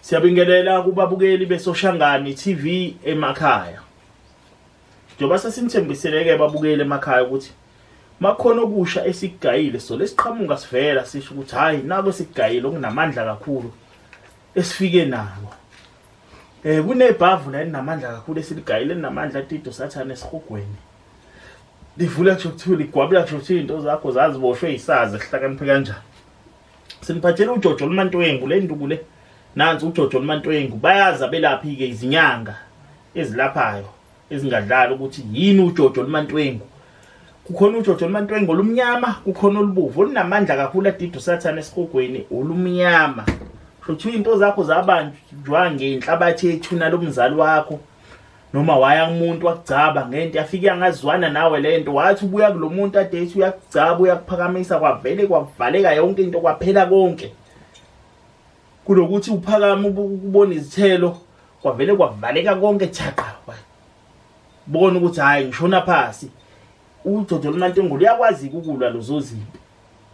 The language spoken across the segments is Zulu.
Siyabingelela kubabukeli beSoshangani TV emakhaya. Njoba sesimthembiseleke babukeli emakhaya ukuthi makhona okusha esigayile so lesiqhamuka sivela sisho ukuthi hayi nako esigayile okunamandla kakhulu esifike nako. Kunebhavu la linamandla kakhulu esiligayile linamandla Tito Sathane esihogweni. Livula nje ukuthi ligwabula nje ukuthi into zakho zaziboshwe isazi ehlakaniphe kanjani. Siniphathele uJojo Lumantoyengu le nduku le. Nansi uJojo Lumantoyengu bayazi abelaphi ke izinyanga ezilaphayo ezingadlala ukuthi yini uJojo Lumantoyengu. Kukhona uJojo Lumantoyengu olumnyama, kukhona olubovu olunamandla kakhulu Tito Sathane esihogweni olumnyama. Shothi into zakho zabanjwa ngenhlabathi ethuna lomzali wakho noma waya umuntu wakugcaba ngento yafika ngazwana nawe lento wathi ubuya kulomuntu ade ethi uyakugcaba uyakuphakamisa kwavele kwavaleka yonke into kwaphela konke. Kulokuthi uphakama ubona izithelo kwavele kwavaleka konke thaqa. Bona ukuthi hayi ngishona phansi. uJojo Lumantoyengu uyakwazi ukulwa lozo zinto.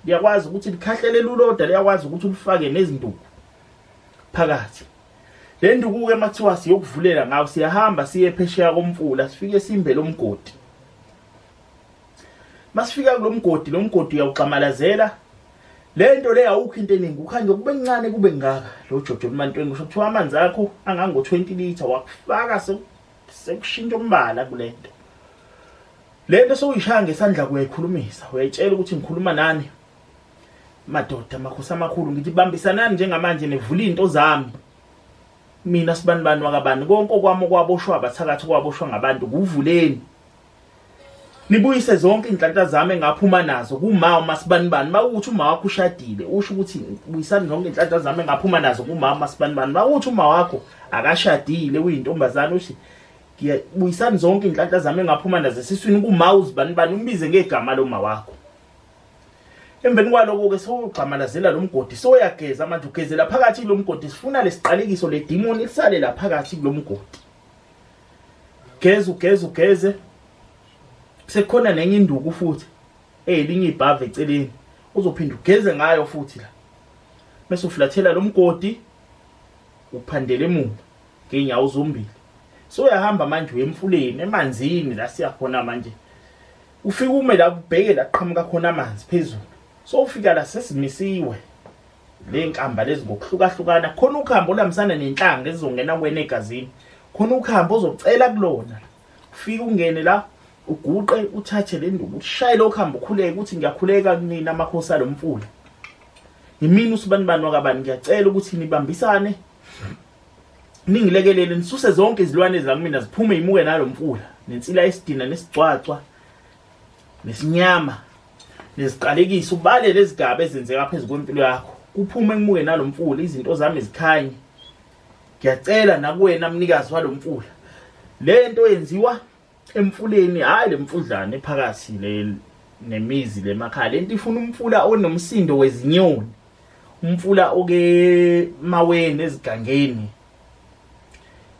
Uyakwazi ukuthi likhahlele luloda, liyakwazi ukuthi ulifake nezinduku phakathi. Le nduku ke mathiwa siyokuvulela ngawo siyahamba siye phesheya komfula sifike simbe lomgodi. Masifika kulomgodi lo mgodi uyawuxamalazela. Lento le awukho into eningi ukhanje kube ncane kube ngaka lo Jojo Lumantoyengu usho kuthiwa amanzi akho angango 20 liter wakufaka sekushintsha umbala kulento. Lento sokuyishaya ngesandla kuyikhulumisa uyayitshela ukuthi ngikhuluma nani madoda makhosi amakhulu ngithi bambisanani njengamanje nevula into zami. Mina sibanibani wakabani konke kwami kwaboshwa abathakathi kwaboshwa ngabantu kuvuleni. Nibuyise zonke inhlanhla zami engaphuma nazo kuma uMasibanibani mawuthi uma wakho ushadile usho ukuthi buyisani zonke inhlanhla zami engaphuma nazo kuma uMasibanibani mawuthi uma wakho akashadile uyintombazana uthi buyisani zonke inhlanhla zami engaphuma nazo esiswini kuma uZibanibani umbize ngegama loma wakho. Emveni kwaloko ke sowugcamalazela lo mgodi soyageza manje ugezela phakathi lo mgodi sifuna lesiqalekiso le demon lisale la phakathi kulo mgodi. Ugeze sekukhona nenye induku futhi elinye ibhave eceleni uzophinda ugeze ngayo futhi la. Bese uflathela lo mgodi uphandele emuva ngenyawo zombili. Soyahamba manje uyemfuleni emanzini la siyakhona manje. Ufika ume la ubheke la qhamuka khona amanzi phezulu. So ufika la sesimisiwe le nkamba lezi ngokuhlukahlukana khona ukhambo olamisana nenhlanga ezizongena kwena egazini khona ukhambo ozocela kulona ufika ungene la uguqe uthathe le nduku ushaye lo khambo ukhuleke ukuthi ngiyakhuleka kunina amakhosi alomfula yimini uSibanibani wakabani ngiyacela ukuthi nibambisane ningilekelele nisuse zonke izilwane ezamina ziphume imuke nalomfula nensila esidina nesicwacwa nesinyama nesiqalekiso ubale lezigaba ezenzeka phezulu kwempilo yakho kuphume emuke nalomfula izinto zami zikhanye. Ngiyacela nakuwena mnikazi walomfula lento yenziwa emfuleni hayi lemfudlane phakathi le nemizi lemakhaya lento ifuna umfula onomsindo wezinyoni umfula oke maweni ezigangeni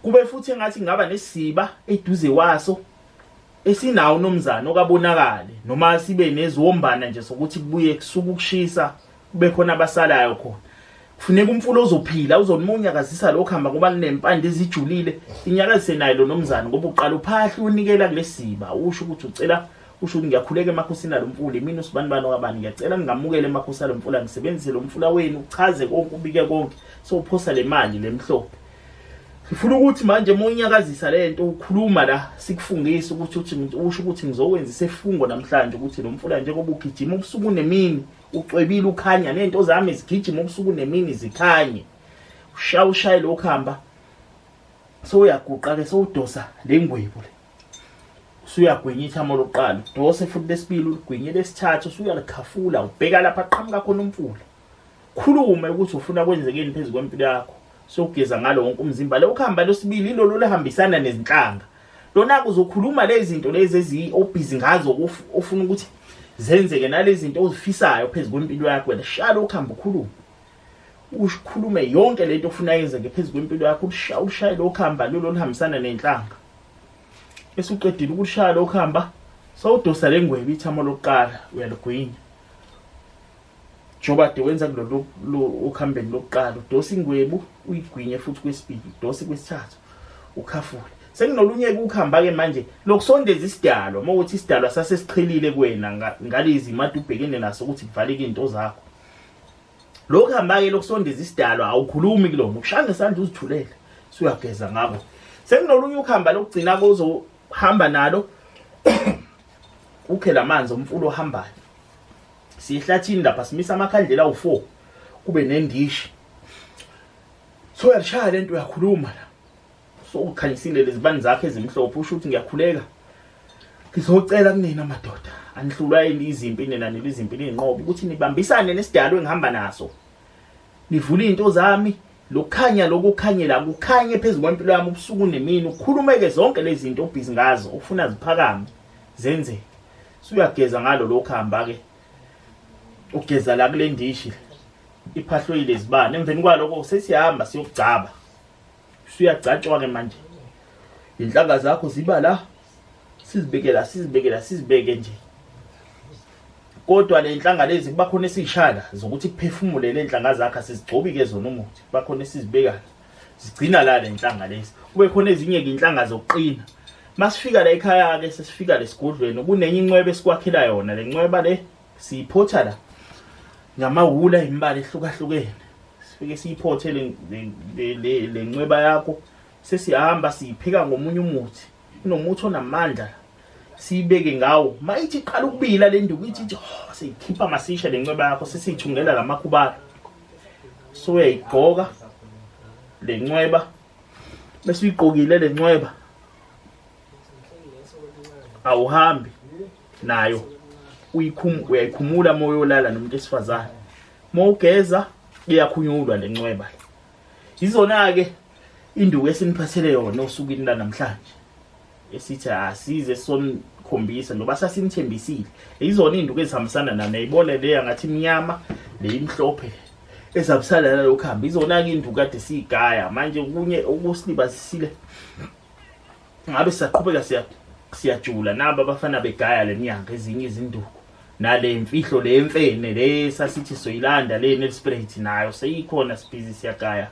kube futhi engathi ngaba nesiba eduze waso esinawo nomzana okabonakale noma sibe neziwombana nje sokuthi kubuye kusuka ukushisa kube khona abasalayo khona. Kufuneka umfula ozophila uzonimunyakazisa lokhamba kuba linempande ezijulile inyakazise nayo lo nomzana ngoba uqala uphahla unikela kulesiba usho ukuthi ucela usho ukuthi ngiyakhuleka emakhosini alomfula mina uSibanibani wakabani ngiyacela ngingamukele emakhosini alomfula ngisebenzise lo mfula wenu uchaze konke ubike konke so uphosa le mali lemhlophe. Ngifuna ukuthi manje monyakazisa lento ukhuluma la sikufungisa ukuthi usho ukuthi ngizokwenza isifungo namhlanje ukuthi lo mfula njengoba ugijima ubusuku nemini ucwebile ukhanya nento zami ezigijima ubusuku nemini zikhanye ushaye lo khamba so uyaguqa ke so udosa lengwebu le usuyagwenya ithamo lokuqala dose futhi lesibili ugwinye lesithathu usuyalikhafula ubheka lapha qhamuka khona umfula khulume ukuthi ufuna kwenzekeni phezulu kwempilo yakho sokugeza ngalo wonke umzimba lo khamba losibili ilolo lehambisana nezinhlanga lona kuzokhuluma lezi zinto lezi ezobhizi ngazo ofuna ukuthi zenzeke nalezi zinto ozifisayo phezulu kwempilo yakho wena shaya lo khamba ukhuluma ukhulume yonke lento ofuna yenzeke phezulu kwempilo yakho ushaye lo khamba lolo lihambisana nenhlanga esuqedile ukushaya lo khamba sawudosa lengwebe ithamo lokuqala uyalugwinya njoba de wenza kulolu ukhambeni lokuqala udosa ingwebu uyigwinye futhi kwesibili udosa kwesithathu ukhafule sekunolunye ukuhamba ke manje lokusondeza isidalo mawuthi isidalo sasesiqhelile kuwena ngalezi imati ubhekene naso ukuthi kuvaleke into zakho lokho hamba ke lokusondeza isidalo awukhulumi kulona ukushanga isandla uzithulele suyageza ngabo sekunolunye ukuhamba lokugcina kuzohamba nalo ukhela amanzi umfulo ohambayo sihlathini lapha simisa amakhandlela awu4 kube nendishi so uyashaya lento uyakhuluma la so ukhanyisile lezibani zakhe ezimhlophe usho ukuthi ngiyakhuleka ngizocela kunina madoda anihlulwa izimpi nina nelizimpi linqobo ukuthi nibambisane nesidalo engihamba naso nivule into zami lokukhanya lokukhanyela kukhanye phezulu kwempilo yami ubusuku nemini ukhulumeke zonke lezi zinto obhizi ngazo ufuna ziphakame zenze suyageza ngalo lokhamba ke ugeza la kule ndishi iphahlo yilezibane emveni kwaloko sesiyahamba siyokugcaba suyagcatshwa ke manje inhlanga zakho ziba la sizibeke nje kodwa le inhlanga lezi kuba khona esishala zokuthi kuphefumule le inhlanga zakho sizigcobike zona umuthi bakhona esizibeka sigcina la le inhlanga lezi kube khona ezinye inhlanga zokuqina masifika la ekhaya ke sesifika lesigodlweni kunenye incwebe esikwakhela yona le ncweba le siyiphotha la ngamawula imbali ehlukahlukene sifike siyiphothe le ncweba yakho sesihamba siyipheka ngomunye umuthi inomuthi onamandla sibeke ngawo mayithi iqala ukubila le nduku ithi seyikhipha masisha le ncweba yakho sesithungela lamakhubalo so uyayigqoka le ncweba bese uyiqokile le ncweba awuhambi nayo uyayikhumula moyo olala nomuntu esifazane mawugeza iyakhunyulwa le ncweba izona ke induku esiniphathele yona osukwini la namhlanje esithi asize sonkhombisa ngoba sasinithembisile izona induku ezihambisana nami ayibone le ngathi imnyama le imhlophe ezabisala la lokhamba izona ke induku kade sigaya manje kunye okusilibasisile ngabe saqhubeka siyajula nabo abafana begaya leminyanga ezinye izinduku nale imfihlo le emfene le sasithi soyilanda le nelspirit nayo seyikhona sibhizi siyagaya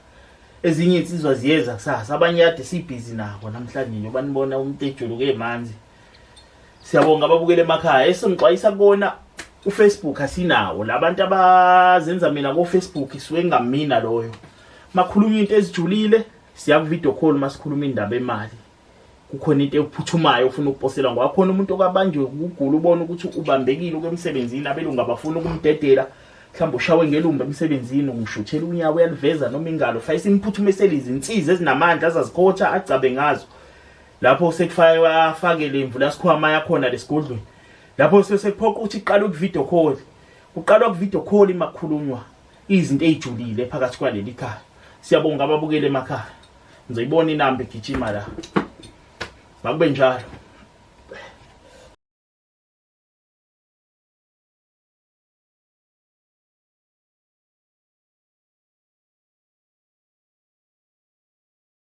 ezinye insizwa ziyeza kusasa abanye kade sibhizi nabo namhlanje njoba nibona umuntu ejuluke emanzi siyabonga ababukele emakhaya esingixwayisa kona uFacebook asinawo labantu abazenza mina ko Facebook isuke ngamina loyo makhuluma into ezijulile siya ku video call masikhuluma indaba emali kukhona into ephuthumayo ufuna ukupostela ngoba khona umuntu okabanjwe ukugula ubona ukuthi ubambekile kwemsebenzini abelungu abafuna ukumdedela mhlawumbe ushawe ngelumba emsebenzini ungishuthela unyawo uyaliveza noma ingalo fayisa imphuthumisela izinsiza ezinamandla azazikhotha acabe ngazo lapho sekufaya afake lemvula sikhwama yakhona lesigodlweni lapho sekuphoqa ukuthi iqala ukuvideo call uqala ukuvideo call imakhulunywa izinto ezijulile phakathi kwaleli khaya siyabonga ababukele emakhaya ngizoyibona inamba igijima la makube njalo.